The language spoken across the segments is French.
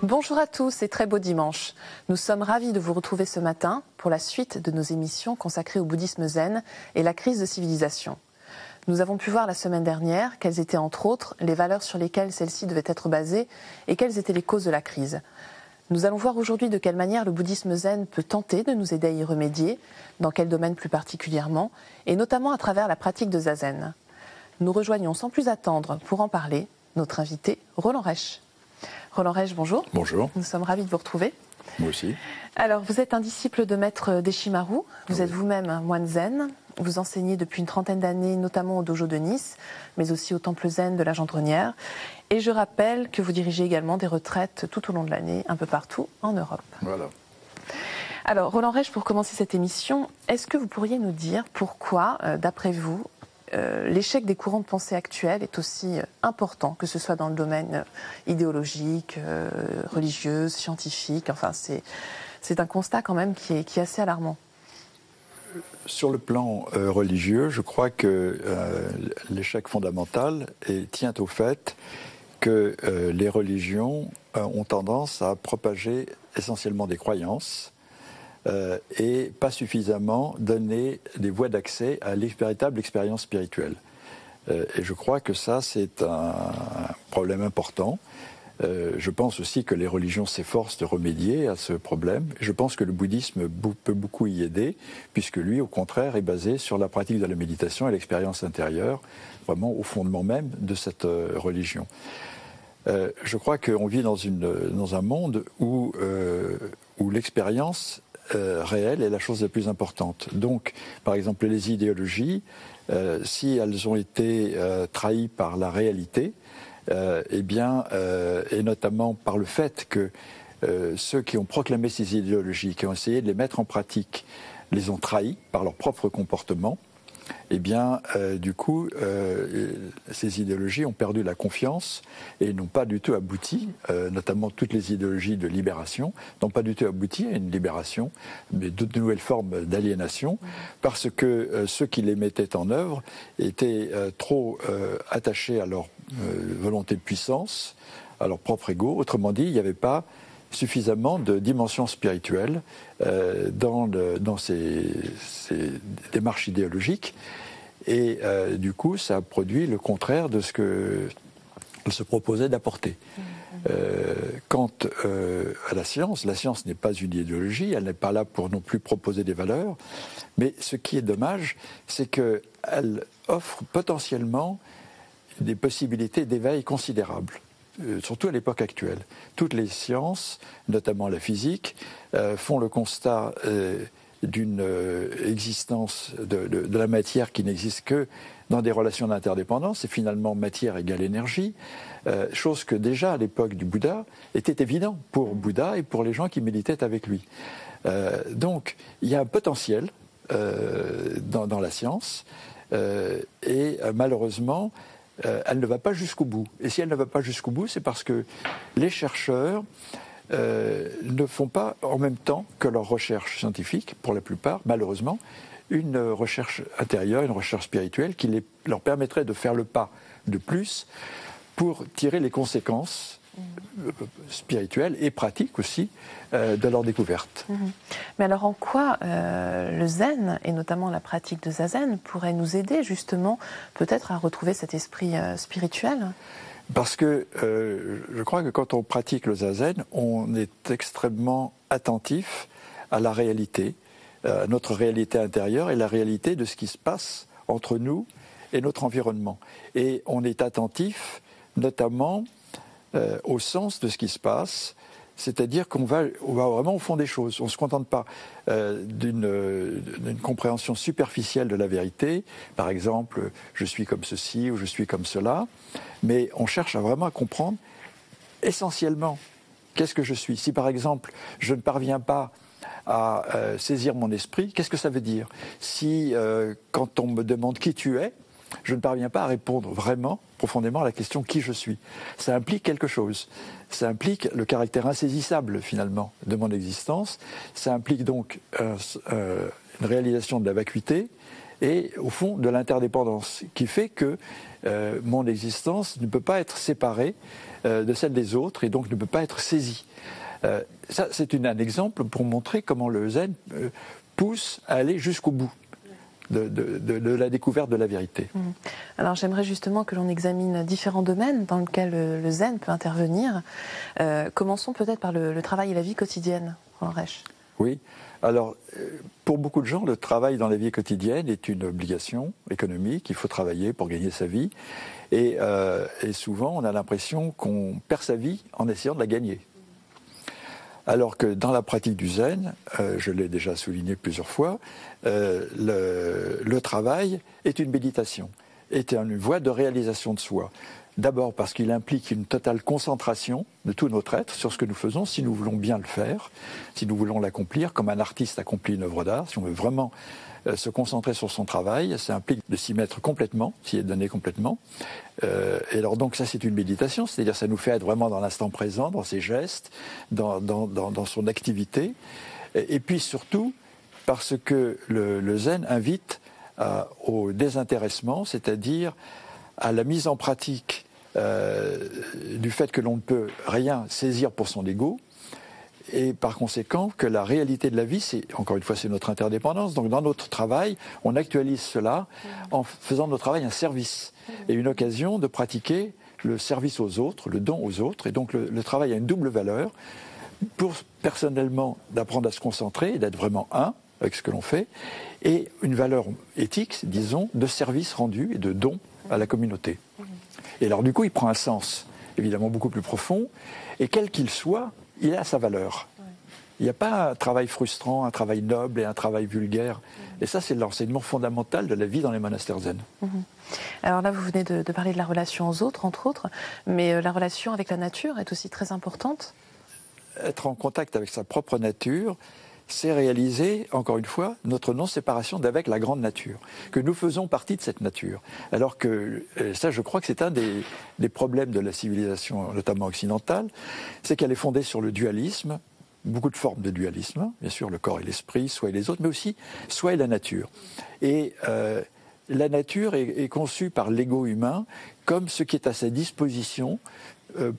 Bonjour à tous et très beau dimanche. Nous sommes ravis de vous retrouver ce matin pour la suite de nos émissions consacrées au bouddhisme zen et la crise de civilisation. Nous avons pu voir la semaine dernière quelles étaient entre autres les valeurs sur lesquelles celle-ci devait être basée et quelles étaient les causes de la crise. Nous allons voir aujourd'hui de quelle manière le bouddhisme zen peut tenter de nous aider à y remédier, dans quel domaine plus particulièrement, et notamment à travers la pratique de zazen. Nous rejoignons sans plus attendre pour en parler notre invité Roland Reich. Roland Reich, bonjour. Bonjour. Nous sommes ravis de vous retrouver. Moi aussi. Alors, vous êtes un disciple de maître Deshimaru, vous êtes vous-même un moine zen, vous enseignez depuis une trentaine d'années, notamment au dojo de Nice, mais aussi au temple zen de la Gendronnière. Et je rappelle que vous dirigez également des retraites tout au long de l'année, un peu partout en Europe. Voilà. Alors, Roland Reich, pour commencer cette émission, est-ce que vous pourriez nous dire pourquoi, d'après vous, l'échec des courants de pensée actuels est aussi important, que ce soit dans le domaine idéologique, religieux, scientifique, enfin c'est un constat quand même qui est assez alarmant. Sur le plan religieux, je crois que l'échec fondamental tient au fait que les religions ont tendance à propager essentiellement des croyances et pas suffisamment donner des voies d'accès à la véritable expérience spirituelle. Et je crois que ça, c'est un problème important. Je pense aussi que les religions s'efforcent de remédier à ce problème. Je pense que le bouddhisme peut beaucoup y aider, puisque lui, au contraire, est basé sur la pratique de la méditation et l'expérience intérieure, vraiment au fondement même de cette religion. Je crois qu'on vit dans un monde où l'expérience réelle est la chose la plus importante. Donc, par exemple, les idéologies, si elles ont été trahies par la réalité, et notamment par le fait que ceux qui ont proclamé ces idéologies, qui ont essayé de les mettre en pratique, les ont trahis par leur propre comportement, du coup, ces idéologies ont perdu la confiance et n'ont pas du tout abouti, notamment toutes les idéologies de libération, n'ont pas du tout abouti à une libération, mais de nouvelles formes d'aliénation, parce que ceux qui les mettaient en œuvre étaient trop attachés à leur volonté de puissance, à leur propre ego. Autrement dit, il n'y avait pas suffisamment de dimension spirituelle dans ces démarches idéologiques. Et du coup, ça a produit le contraire de ce qu'elle se proposait d'apporter. Quant à la science n'est pas une idéologie, elle n'est pas là pour non plus proposer des valeurs, mais ce qui est dommage, c'est qu'elle offre potentiellement des possibilités d'éveil considérables. Surtout à l'époque actuelle. Toutes les sciences, notamment la physique, font le constat d'une existence de la matière qui n'existe que dans des relations d'interdépendance, et finalement matière égale énergie, chose que déjà à l'époque du Bouddha était évident pour Bouddha et pour les gens qui méditaient avec lui. Donc il y a un potentiel dans la science, et malheureusement, elle ne va pas jusqu'au bout. Et si elle ne va pas jusqu'au bout, c'est parce que les chercheurs ne font pas en même temps que leur recherche scientifique, pour la plupart, malheureusement, une recherche intérieure, une recherche spirituelle qui leur permettrait de faire le pas de plus pour tirer les conséquences spirituelles et pratiques aussi de leur découverte. Mais alors en quoi le zen, et notamment la pratique de zazen, pourrait nous aider justement peut-être à retrouver cet esprit spirituel ? Parce que je crois que quand on pratique le zazen, on est extrêmement attentif à la réalité, à notre réalité intérieure et la réalité de ce qui se passe entre nous et notre environnement. Et on est attentif notamment au sens de ce qui se passe, c'est-à-dire qu'on va vraiment au fond des choses. On ne se contente pas d'une compréhension superficielle de la vérité, par exemple, je suis comme ceci ou je suis comme cela, mais on cherche vraiment à comprendre essentiellement qu'est-ce que je suis. Si par exemple, je ne parviens pas à saisir mon esprit, qu'est-ce que ça veut dire ? Si, quand on me demande qui tu es, je ne parviens pas à répondre vraiment, profondément à la question qui je suis. Ça implique quelque chose. Ça implique le caractère insaisissable, finalement, de mon existence. Ça implique donc une réalisation de la vacuité et au fond de l'interdépendance, qui fait que mon existence ne peut pas être séparée de celle des autres et donc ne peut pas être saisie. Ça, c'est un exemple pour montrer comment le zen pousse à aller jusqu'au bout de la découverte de la vérité. Alors j'aimerais justement que l'on examine différents domaines dans lesquels le zen peut intervenir. Commençons peut-être par le travail et la vie quotidienne, Roland Reich. Oui. Alors, pour beaucoup de gens, le travail dans la vie quotidienne est une obligation économique. Il faut travailler pour gagner sa vie. Et souvent, on a l'impression qu'on perd sa vie en essayant de la gagner. Alors que dans la pratique du zen, je l'ai déjà souligné plusieurs fois, le travail est une méditation, est une voie de réalisation de soi. D'abord parce qu'il implique une totale concentration de tout notre être sur ce que nous faisons, si nous voulons bien le faire, si nous voulons l'accomplir, comme un artiste accomplit une œuvre d'art. Si on veut vraiment se concentrer sur son travail, ça implique de s'y mettre complètement, s'y être donné complètement. Et alors donc ça c'est une méditation, c'est-à-dire ça nous fait être vraiment dans l'instant présent, dans ses gestes, dans son activité. Et puis surtout parce que le zen invite au désintéressement, c'est-à-dire à la mise en pratique du fait que l'on ne peut rien saisir pour son ego, et par conséquent que la réalité de la vie, c'est, encore une fois, c'est notre interdépendance. Donc dans notre travail, on actualise cela en faisant de notre travail un service et une occasion de pratiquer le service aux autres, le don aux autres. Et donc le travail a une double valeur pour personnellement d'apprendre à se concentrer et d'être vraiment un avec ce que l'on fait, et une valeur éthique, disons, de service rendu et de don à la communauté. Et alors du coup, il prend un sens évidemment beaucoup plus profond, et quel qu'il soit, il a sa valeur. Il n'y a pas un travail frustrant, un travail noble et un travail vulgaire. Et ça, c'est l'enseignement fondamental de la vie dans les monastères zen. Alors là, vous venez de parler de la relation aux autres, entre autres, mais la relation avec la nature est aussi très importante. Être en contact avec sa propre nature, c'est réaliser, encore une fois, notre non-séparation d'avec la grande nature, que nous faisons partie de cette nature. Alors que, ça je crois que c'est un des problèmes de la civilisation, notamment occidentale, c'est qu'elle est fondée sur le dualisme, beaucoup de formes de dualisme, bien sûr le corps et l'esprit, soi et les autres, mais aussi soi et la nature. Et la nature est conçue par l'ego humain comme ce qui est à sa disposition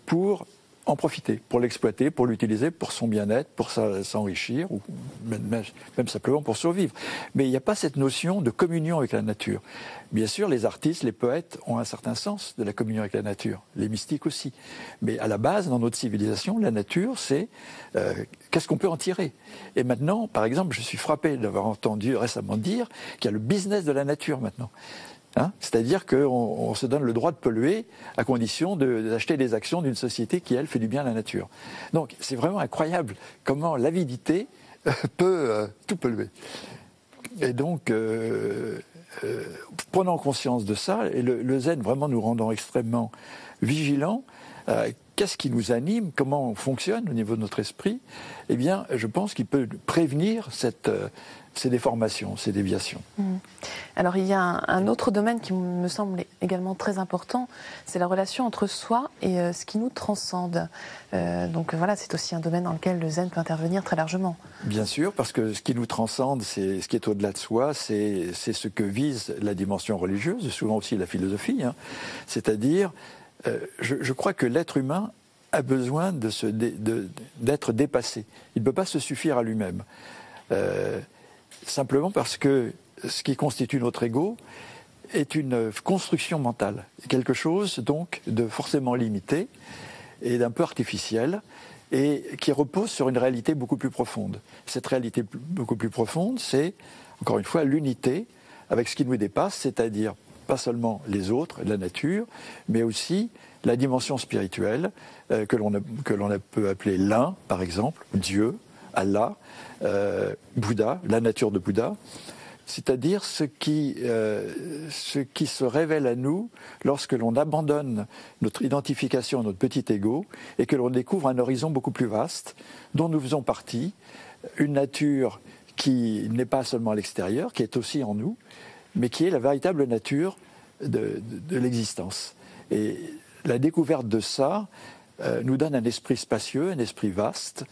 pour en profiter, pour l'exploiter, pour l'utiliser pour son bien-être, pour s'enrichir, ou même simplement pour survivre. Mais il n'y a pas cette notion de communion avec la nature. Bien sûr, les artistes, les poètes ont un certain sens de la communion avec la nature, les mystiques aussi. Mais à la base, dans notre civilisation, la nature, c'est qu'est-ce qu'on peut en tirer. Et maintenant, par exemple, je suis frappé d'avoir entendu récemment dire qu'il y a le business de la nature maintenant. C'est-à-dire qu'on se donne le droit de polluer à condition d'acheter des actions d'une société qui, elle, fait du bien à la nature. Donc c'est vraiment incroyable comment l'avidité peut tout polluer. Et donc, prenant conscience de ça, et le zen vraiment nous rendant extrêmement vigilants, qu'est-ce qui nous anime, comment on fonctionne au niveau de notre esprit, eh bien, je pense qu'il peut prévenir ces déformations, ces déviations. Alors il y a un autre domaine qui me semble également très important, c'est la relation entre soi et ce qui nous transcende. Donc voilà, c'est aussi un domaine dans lequel le zen peut intervenir très largement. Bien sûr, parce que ce qui nous transcende, c'est ce qui est au-delà de soi, c'est ce que vise la dimension religieuse, souvent aussi la philosophie, c'est-à-dire, je crois que l'être humain a besoin d'être dépassé. Il ne peut pas se suffire à lui-même. Simplement parce que ce qui constitue notre ego est une construction mentale, quelque chose donc de forcément limité et d'un peu artificiel, et qui repose sur une réalité beaucoup plus profonde. Cette réalité beaucoup plus profonde, c'est, encore une fois, l'unité avec ce qui nous dépasse, c'est-à-dire pas seulement les autres, la nature, mais aussi la dimension spirituelle que l'on peut appeler l'un, par exemple, Dieu, Allah, Bouddha, la nature de Bouddha, c'est-à-dire ce qui se révèle à nous lorsque l'on abandonne notre identification, notre petit ego, et que l'on découvre un horizon beaucoup plus vaste, dont nous faisons partie, une nature qui n'est pas seulement à l'extérieur, qui est aussi en nous, mais qui est la véritable nature de l'existence. Et la découverte de ça nous donne un esprit spacieux, un esprit vaste,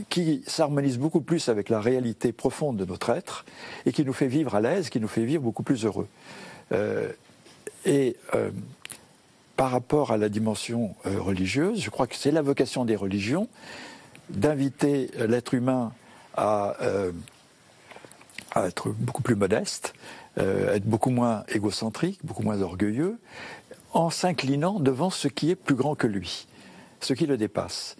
qui s'harmonise beaucoup plus avec la réalité profonde de notre être et qui nous fait vivre à l'aise, qui nous fait vivre beaucoup plus heureux. Par rapport à la dimension religieuse, je crois que c'est la vocation des religions d'inviter l'être humain à être beaucoup plus modeste, être beaucoup moins égocentrique, beaucoup moins orgueilleux, en s'inclinant devant ce qui est plus grand que lui, ce qui le dépasse.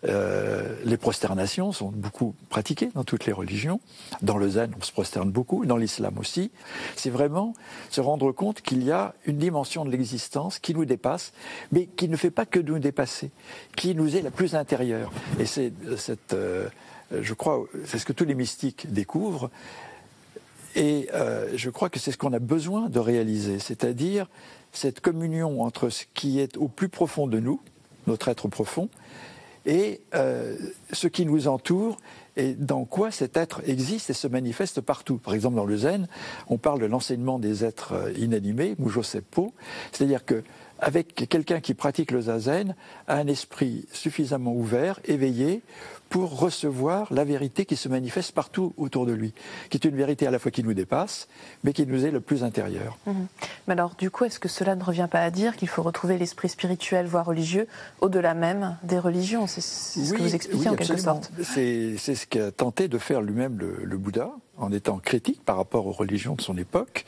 Les prosternations sont beaucoup pratiquées dans toutes les religions. Dans le zen, on se prosterne beaucoup, dans l'islam aussi. C'est vraiment se rendre compte qu'il y a une dimension de l'existence qui nous dépasse, mais qui ne fait pas que nous dépasser, qui nous est la plus intérieure. Et c'est je crois, c'est ce que tous les mystiques découvrent. Et je crois que c'est ce qu'on a besoin de réaliser, c'est-à-dire cette communion entre ce qui est au plus profond de nous, notre être profond, et ce qui nous entoure et dans quoi cet être existe et se manifeste partout. Par exemple, dans le zen, on parle de l'enseignement des êtres inanimés, Mujo Seppo, c'est-à-dire que avec quelqu'un qui pratique le zazen, a un esprit suffisamment ouvert, éveillé, pour recevoir la vérité qui se manifeste partout autour de lui, qui est une vérité à la fois qui nous dépasse, mais qui nous est le plus intérieur. Mais alors, du coup, est-ce que cela ne revient pas à dire qu'il faut retrouver l'esprit spirituel, voire religieux, au-delà même des religions? C'est ce que vous expliquez en quelque sorte. C'est ce qu'a tenté de faire lui-même le Bouddha, en étant critique par rapport aux religions de son époque,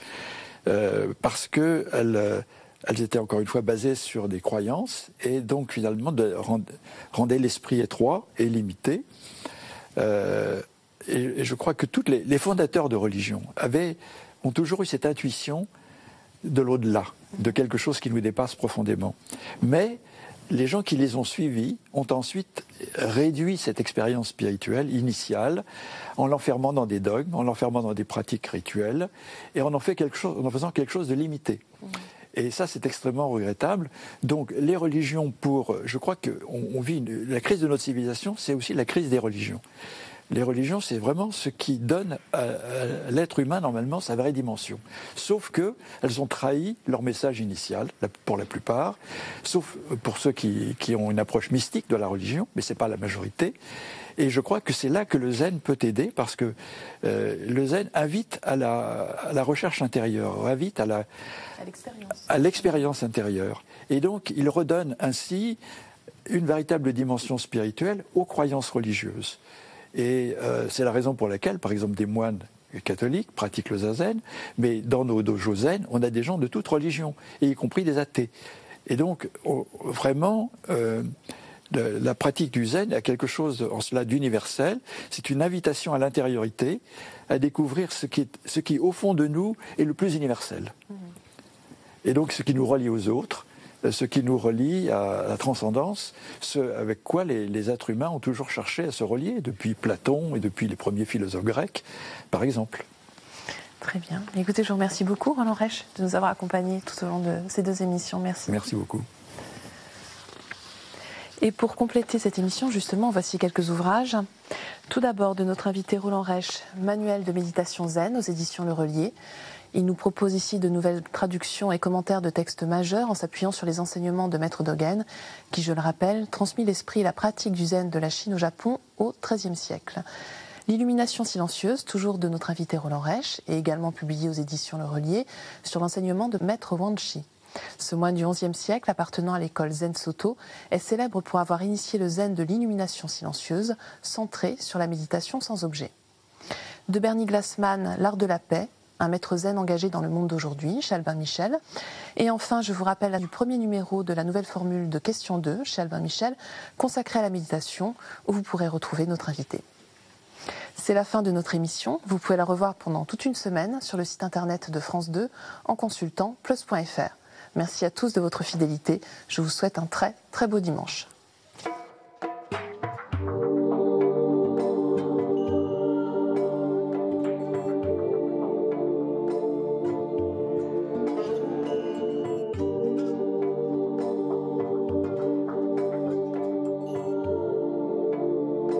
parce qu'elles étaient encore une fois basées sur des croyances et donc finalement rendaient l'esprit étroit et limité. Et je crois que tous les fondateurs de religion ont toujours eu cette intuition de l'au-delà, de quelque chose qui nous dépasse profondément. Mais les gens qui les ont suivis ont ensuite réduit cette expérience spirituelle initiale en l'enfermant dans des dogmes, en l'enfermant dans des pratiques rituelles et en faisant quelque chose de limité. Et ça, c'est extrêmement regrettable. Donc, les religions je crois qu'on vit la crise de notre civilisation, c'est aussi la crise des religions. Les religions, c'est vraiment ce qui donne à l'être humain, normalement, sa vraie dimension. Sauf qu'elles ont trahi leur message initial, pour la plupart, sauf pour ceux qui ont une approche mystique de la religion, mais ce n'est pas la majorité. Et je crois que c'est là que le zen peut aider, parce que le zen invite à la recherche intérieure, invite à l'expérience intérieure. Et donc, il redonne ainsi une véritable dimension spirituelle aux croyances religieuses. Et c'est la raison pour laquelle, par exemple, des moines catholiques pratiquent le zazen, mais dans nos dojos zen, on a des gens de toute religion, et y compris des athées. Et donc, vraiment, la pratique du zen a quelque chose en cela d'universel. C'est une invitation à l'intériorité, à découvrir ce qui, au fond de nous, est le plus universel. Et donc, ce qui nous relie aux autres, ce qui nous relie à la transcendance, ce avec quoi les êtres humains ont toujours cherché à se relier, depuis Platon et depuis les premiers philosophes grecs, par exemple. Très bien. Écoutez, je vous remercie beaucoup, Roland Reich, de nous avoir accompagnés tout au long de ces 2 émissions. Merci. Merci beaucoup. Et pour compléter cette émission, justement, voici quelques ouvrages. Tout d'abord, de notre invité Roland Reich, Manuel de méditation zen aux éditions Le Relier. Il nous propose ici de nouvelles traductions et commentaires de textes majeurs en s'appuyant sur les enseignements de Maître Dogen, qui, je le rappelle, transmit l'esprit et la pratique du zen de la Chine au Japon au XIIIe siècle. L'illumination silencieuse, toujours de notre invité Roland Reich, est également publié aux éditions Le Relier sur l'enseignement de Maître Wanchi. Ce moine du XIe siècle, appartenant à l'école Zen Soto, est célèbre pour avoir initié le zen de l'illumination silencieuse, centré sur la méditation sans objet. De Bernie Glassman, L'art de la paix, un maître zen engagé dans le monde d'aujourd'hui, chez Albin Michel. Et enfin, je vous rappelle du premier numéro de la nouvelle formule de Question 2, chez Albin Michel, consacrée à la méditation, où vous pourrez retrouver notre invité. C'est la fin de notre émission. Vous pouvez la revoir pendant toute une semaine sur le site internet de France 2 en consultant plus.fr. Merci à tous de votre fidélité. Je vous souhaite un très, très beau dimanche.